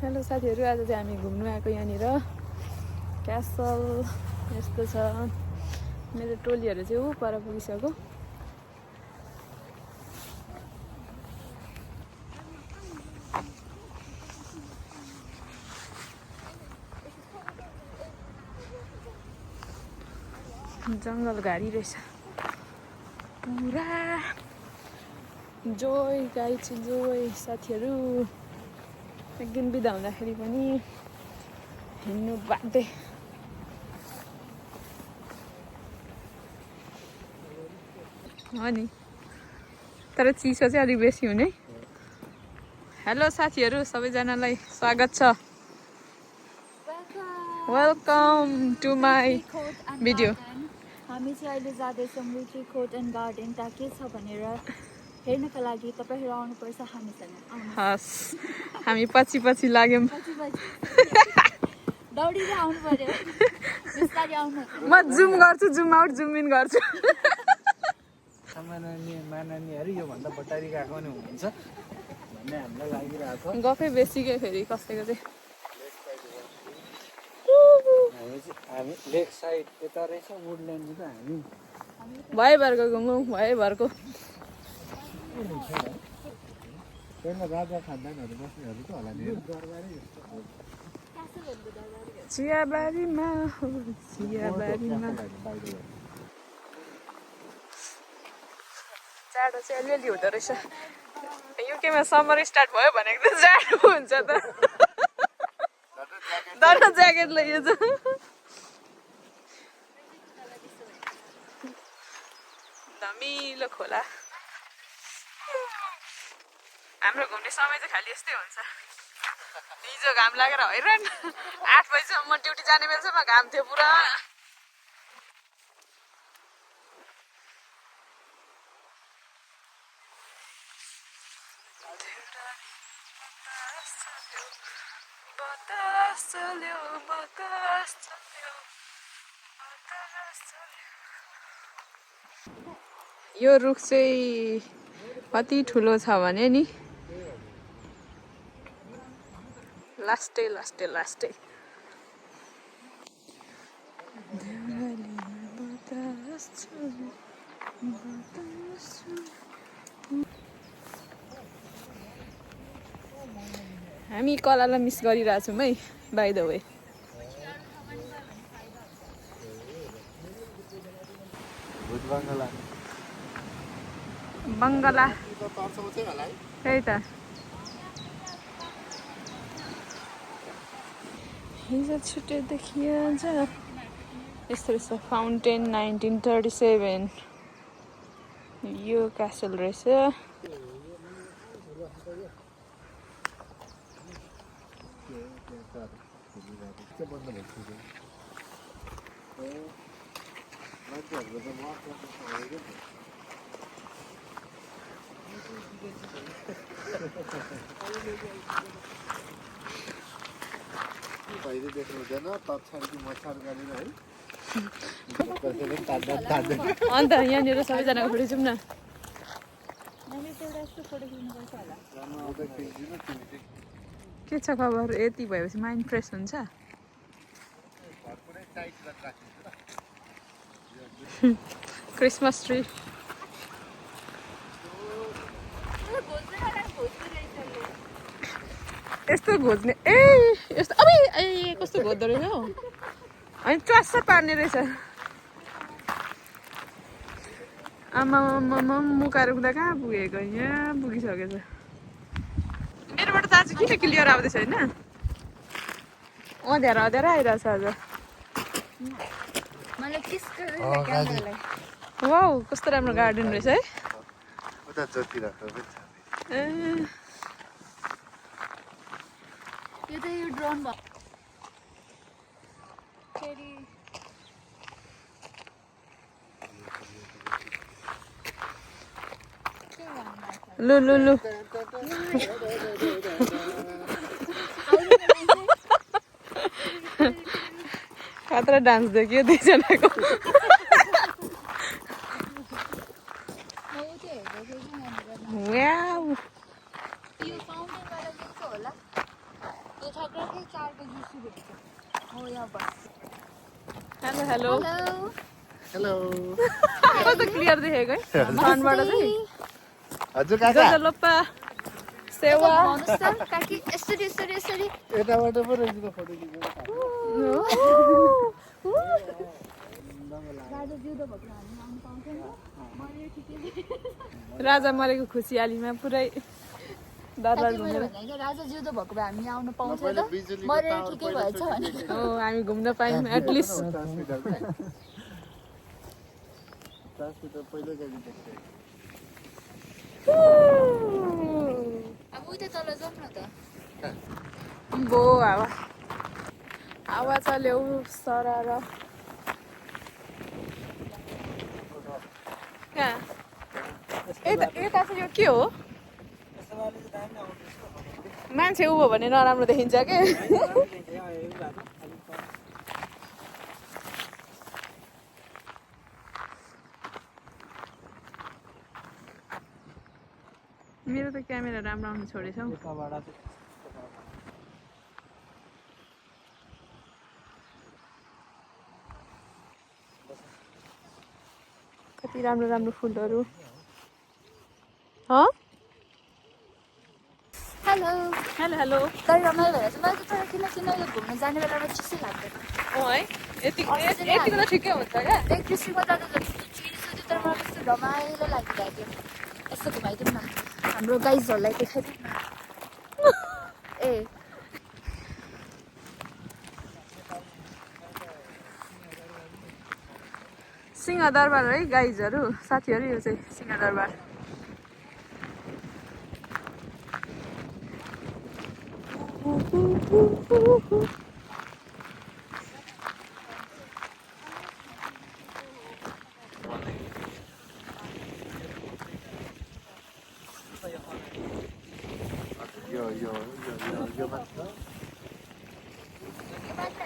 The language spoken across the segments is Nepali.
हेलो साथीहरू, आज चाहिँ हामी घुम्नु आएको यहाँनिर क्यासल यस्तो छ। मेरो टोलीहरू चाहिँ ऊ पर पुगिसक्यो। जङ्गल घारी रहेछ पुरा। जोय गाई चाहिँ जोय साथीहरू। एक दिन बिदा हुँदाखेरि पनि हिँड्नु बाध्य। हो नि, तर चिसो चाहिँ अलिक बेसी हुने। हेलो साथीहरू, सबैजनालाई स्वागत छ। Welcome to my video. हामी चाहिँ अहिले जाँदैछौँ रुचिकोट एन्ड गार्डन। त्यहाँ के छ भनेर हेर्नको लागि तपाईँहरू आउनुपर्छ हामीसँग। हस्, हामी पछि पछि लाग्यौँ। दौडिँदै आउनु पर्यो, बिस्तारै आउनु। म जुम गर्छु, जुम आउट, जुम इन गर्छु। माननीयहरू योभन्दा बटारी गएको पनि हुनुहुन्छ भन्ने हामीलाई लागिरहेको छ। गफै बेसी के फेरि कसैको चाहिँ। हामी लेक साइड यता रहेछ वुडल्यान्ड त हामी भएभरको घुमौँ, भएभरको। पहिला राजा खानदानहरू बस्नेहरू त होला नि दरबारै चियाबारीमा हो, चियाबारीमा। जाडो चाहिँ अलिअलि हुँदो रहेछ। युकेमा समर स्टार्ट भयो भनेको त जाडो हुन्छ त। तर ज्याकेट लगेछ। धमिलो खोला। हाम्रो घुम्ने समय चाहिँ खालि यस्तै हुन्छ। हिजो घाम लागेर हैरान। 8 बजीसम्म म ड्युटी जाने बेलासम्म घाम थियो पुरा। यो रुख चाहिँ कति ठुलो छ भने नि, लास्टै लास्टै लास्टै। हामी कलालाई मिस गरिरहेछौँ है, बाइ द वे। बङ्गला त्यही त। हिजो छुट्टै देखिन्छ। यस्तो रहेछ फाउन्टेन 1937। यो क्यासल रहेछ। अन्त यहाँनिर सबैजनाको फोटो जाउँ न। के छ खबर? यति भएपछि माइन्ड फ्रेस हुन्छ। क्रिसमस ट्री यस्तो घोज्ने। ए यस्तो अबे ए कस्तो घोज्दो रहेछ हौ। अनि च्वास्स पार्ने रहेछ। आमा मुखाएर उता कहाँ पुगेको? यहाँ पुगिसकेछ। मेरोबाट त आज किन क्लियर आउँदैछ होइन? अँध्यारो अँध्यारो आइरहेछ आज। वाउ, कस्तो राम्रो गार्डन रहेछ है। यो त यो ड्रोन भयो। लु लु लु खतरा डान्स देखियो दुईजनाको। दुधाग्रही 4 बजी सुरु हुन्छ हो यहाँ बस हेलो हेलो हेलो कस्तो क्लियर देखेको है फोनबाट चाहिँ हजुर काका लोप्पा सेवा भन्नुहोस् त काकी यसरी यसरी यसरी यताबाट पो रहेछ फोटो खिच्नु राजा जिउँदो भएको हामी आउनु पाउँछौँ मरेर ठिकै राजा मरेको खुसियालीमा पुरै दरबार मैले घुमेर भने कि राजा जिउँदो भएको भए हामी आउनु पाउँथ्यो त मरेर ठिकै भएछ भने हो हामी घुम्न पायौँ एटलिस्ट ट्रान्समिटर पहिलोचोटि देख्छु अब उतै तल जाउँ न त बो हावा हावा चल्यो सरर कहाँ यता यता चाहिँ यो के हो मान्छे उभो भने नराम्रो देखिन्छ के मेरो त क्यामेरा राम्रो आउनु छोडेछ हौ कति राम्रो राम्रो फुलहरू हेलो हेलो हेलो तर रमाइलो भएर चाहिँ मैले तर किन यो घुम्न जाने बेलामा चिसै लाग्दैन है यतिको त ठिकै हुन्छ क्या कृषिमा जाँदा चिनी सोध्यो तर मलाई कस्तो रमाइलो लागिरहेको यस्तो घुमाइदिउँ न हाम्रो गाइजहरूलाई देखाइदिउँ न ए सिंहदरबार है गाइजहरू साथीहरू यो चाहिँ सिंहदरबार यो मात्र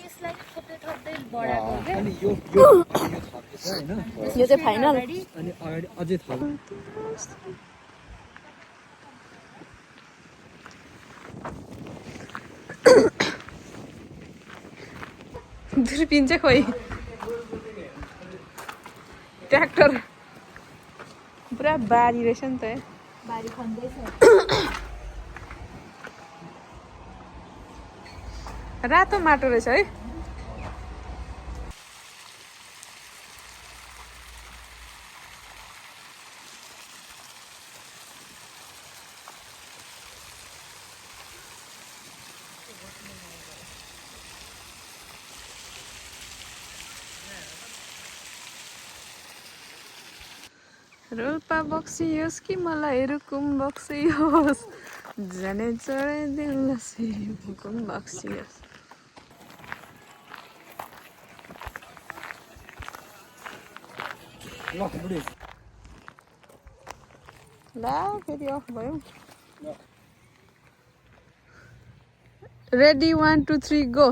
यसलाई थोप्दै थोप्दै बढाएको के अनि यो थप्दैछ हैन यो चाहिँ फाइनल अनि अगाडि अझै थप दुर्पिन चाहिँ खोइ ट्र्याक्टर पुरा बारी रहेछ नि त बारी खन्दैछ रातो माटो रहेछ है रोल्पा बक्सियोस् कि मलाई रुकुम बक्सियोस् जाने चढाइदिउँ रुकुम बक्सियोस् ला फेरि अफ भयो रेडी 1 2 3 गो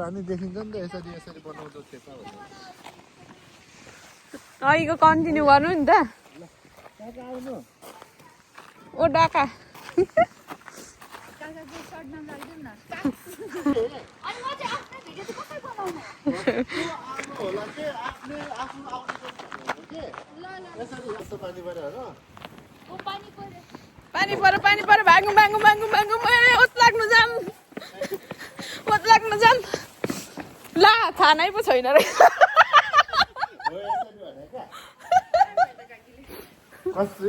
हामी देखिन्छ नि त यसरी यसरी बनाउँछ खेता भनेर अहिलेको कन्टिन्यू गर्नु नि त काका आउनु ओ डाका काकाको सर्ट नाम राखिदिउँ न अनि म चाहिँ आफ्नो भिडियो चाहिँ कसरी बनाउनु आउनु होला के आफ्नो आउनु हो के ल ल यसरी यस्तो पानी पऱ्यो र ओ पानी पर्यो पानी पऱ्यो भागौँ भागौँ भागौँ भागौँ ओत लाग्नु जाम ओत लाग्नु जाम ला थाहा नै पो छैन रे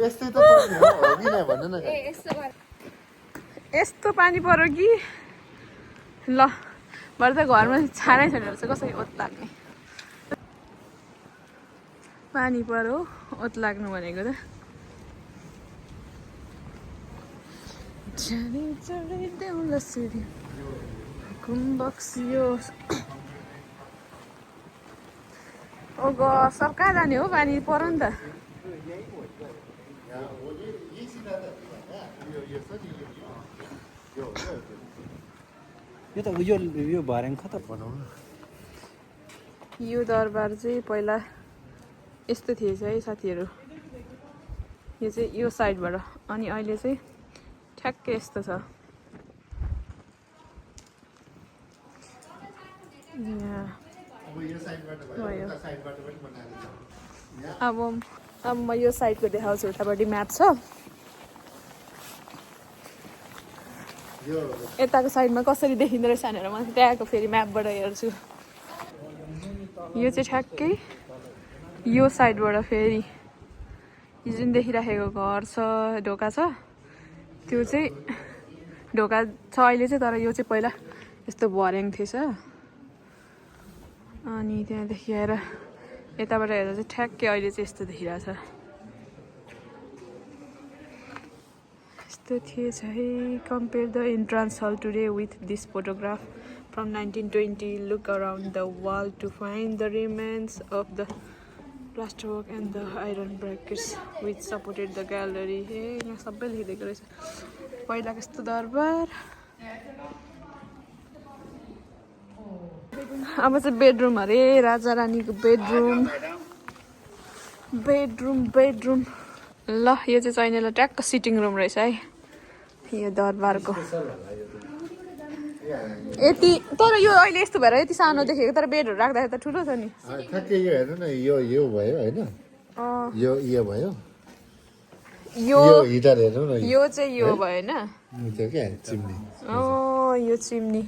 यस्तै त पर्ने हो कि नै भन्नु न ए यस्तो गर यस्तो पानी पऱ्यो कि ल भरे त घरमा छानै छैन रहेछ कसरी ओत लाग्ने पानी पऱ्यो ओत लाग्नु भनेको त चढाइदेऊ लसरी बक्सियोस् ओ ग सब कहाँ जाने हो पानी पऱ्यो नि त यो त यो भर्याङ कता बनाउनु यो दरबार चाहिँ पहिला यस्तो थिएछ है साथीहरू। यो चाहिँ यो साइडबाट, अनि अहिले चाहिँ ठ्याक्कै यस्तो छ। यहाँ भयो। अब म यो साइडको देखाउँछु, उतापट्टि म्याप छ। यताको साइडमा कसरी देखिँदो रहेछ भनेर म त्यहाँको फेरि म्यापबाट हेर्छु। यो चाहिँ ठ्याक्कै यो साइडबाट फेरि यो जुन देखिराखेको घर छ, ढोका छ, त्यो चाहिँ ढोका छ अहिले चाहिँ, तर यो चाहिँ पहिला यस्तो भर्याङ थिएछ। अनि त्यहाँदेखि आएर यताबाट हेर्दा चाहिँ ठ्याक्कै अहिले चाहिँ यस्तो देखिरहेछ। यस्तो थिएछ है। Compare the entrance hall today with this photograph from 1920. Look around the wall to find the remains of the plasterwork and the iron brackets which supported the gallery. हे यहाँ सबै लेखिदिएको रहेछ पहिलाको यस्तो दरबार। अब चाहिँ बेडरुम अरे, राजा रानीको बेडरुम। बेडरुम ल यो चाहिँ चाहिनेलाई ट्याक्क सिटिङ रुम रहेछ है यो दरबारको। यति तर यो अहिले यस्तो भएर यति सानो देखेको, तर बेडहरू राख्दाखेरि त ठुलो छ नि। ठ्याक्कै यो हेर्नु न, यो भयो होइन, यो भयो, यो हिटर हेर्नु न, यो चाहिँ यो भयो होइन। त्यो क्या चिम्नी। यो चिम्नी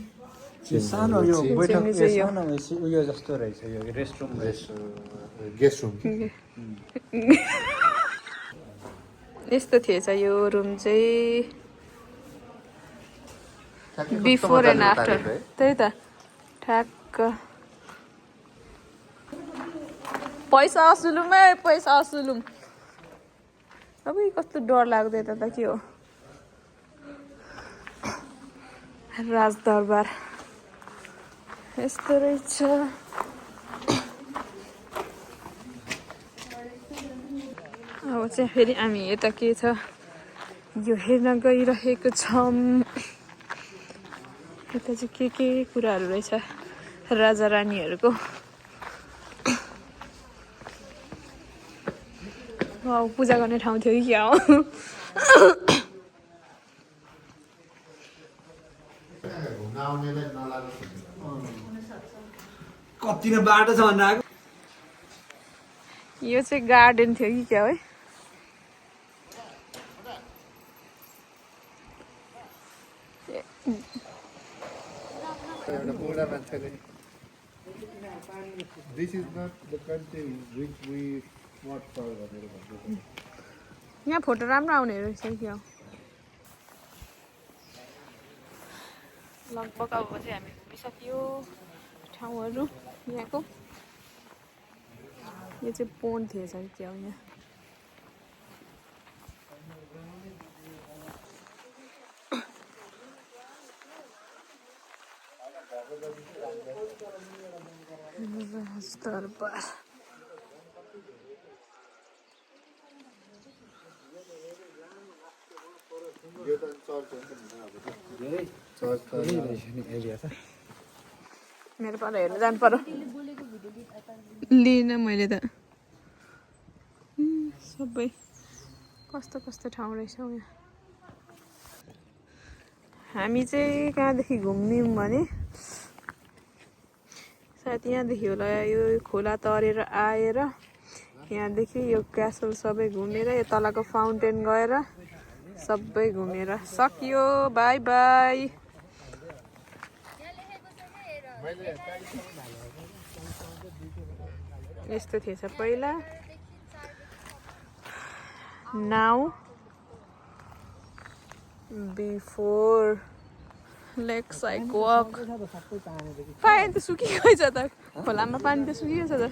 सानो, यो बैठक सानो उयो जस्तो रहेछ। यो रेस्टरुम गेस्ट रुम यस्तो थिएछ यो रुम चाहिँ बिफोर एन्ड आफ्टर। त्यही त ठ्याक्क पैसा असुलुमै पैसा असुलुम। अब कस्तो डर लाग्दो यता त के हो। राजदरबार यस्तो रहेछ। अब चाहिँ फेरि हामी यता के छ यो हेर्न गइरहेको छौँ। यता चाहिँ के कुराहरू रहेछ राजा रानीहरूको। पूजा गर्ने ठाउँ थियो कि क्या हो। कति नै बाटो छ भनेर आएको। यो चाहिँ गार्डन थियो कि क्या है। This is not the country which we fought for. यहाँ फोटो राम्रो आउने रहेछ क्या। लगभग अब चाहिँ हामी घुमिसक्यो ठाउँहरू यहाँको। यो चाहिँ पोन्ड थिएछ कि क्या हो यहाँ। दरबार मेरो पर हेर्नु जानु पर्यो। लिएन मैले त। सबै कस्तो ठाउँ रहेछ यहाँ। हामी चाहिँ कहाँदेखि घुम्यौँ भने सायद यहाँदेखि होला। यो खोला तरेर आएर यहाँदेखि यो क्यासल सबै घुमेर यो तलको फाउन्टेन गएर सबै घुमेर सकियो। By by. यस्तो थिएछ पहिला। नाउ बिफोर लेक साइड वक। पानी त सुकिएको छ त, खोलामा पानी त सुकिएको छ त।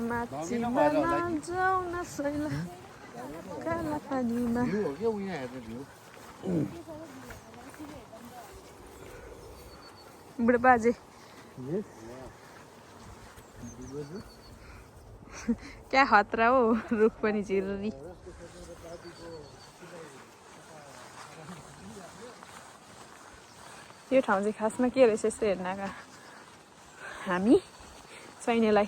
माथिमा नजाऊ न सैला काला पानीमा। बुढो बाजे क्या खतरा हो रुख पनि झिर्री यो ठाउँ चाहिँ खासमा के रहेछ यस्तो हेर्नका हामी सैन्यलाई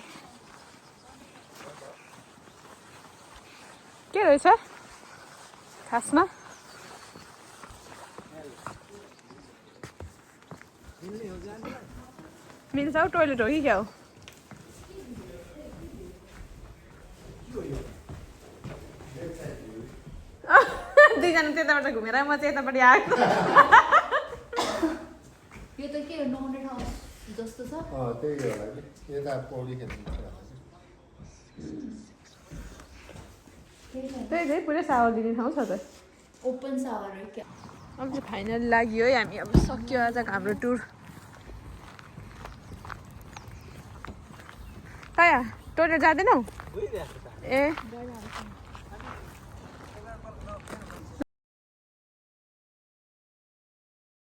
के रहेछ खासमा मिल्छ हौ टोइलेट हो कि क्या हो दुईजना त्यताबाट घुमेर म चाहिँ यतापट्टि आएको यो त के नुहाउने ठाउँ जस्तो छ त्यही होला कि यता पौडी खेल्नु त्यही चाहिँ पुरै सावर दिने ठाउँ छ त ओपन सावर हो क्या अब चाहिँ फाइनल लाग्यो है हामी अब सक्यो आजको हाम्रो टुर कहाँ टोइलेट जाँदैनौ ए